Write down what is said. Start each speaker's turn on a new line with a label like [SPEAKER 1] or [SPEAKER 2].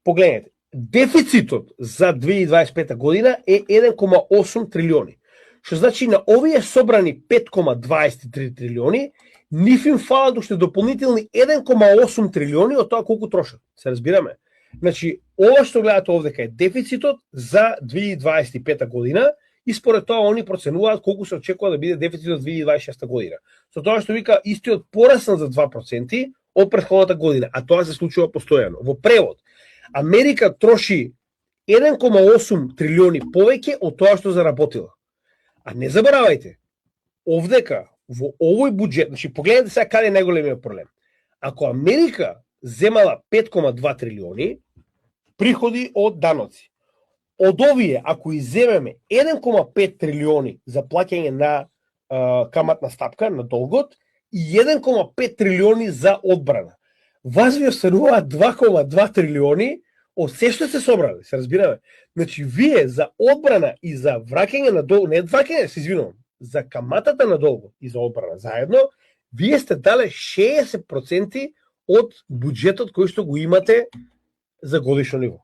[SPEAKER 1] погледнете, дефицитот за 2025 година е 1,8 трилиони. Што значи на овие собрани 5,23 трилиони, нив им фалат уште дополнителни 1,8 трилиони од тоа колку трошат. Се разбираме? Значи, ова што гледате овдека е дефицитот за 2025 година и според тоа они проценуваат колку се очекува да биде дефицитот за 2026 година. Со тоа што вика истиот порасна за 2% од претходната година, а тоа се случува постојано. Во превод, Америка троши 1,8 трилиони повеќе од тоа што заработила. А не заборавајте, овдека, во овој буџет, значи погледнете сега каде е најголемиот проблем. Ако Америка земала 5,2 трилиони приходи од даноци, од овие, ако иземеме 1,5 трилиони за плаќање на каматна стапка, на долгот, и 1,5 трилиони за одбрана, вас ви остануваат 2,2 трилиони од се што се собрали, се разбираме. Значи, вие за одбрана и за враќање на долг, не враќање, се извинувам, за каматата на долгот и за одбрана заедно, вие сте дале 60% од буџетот кој што го имате за годишно ниво.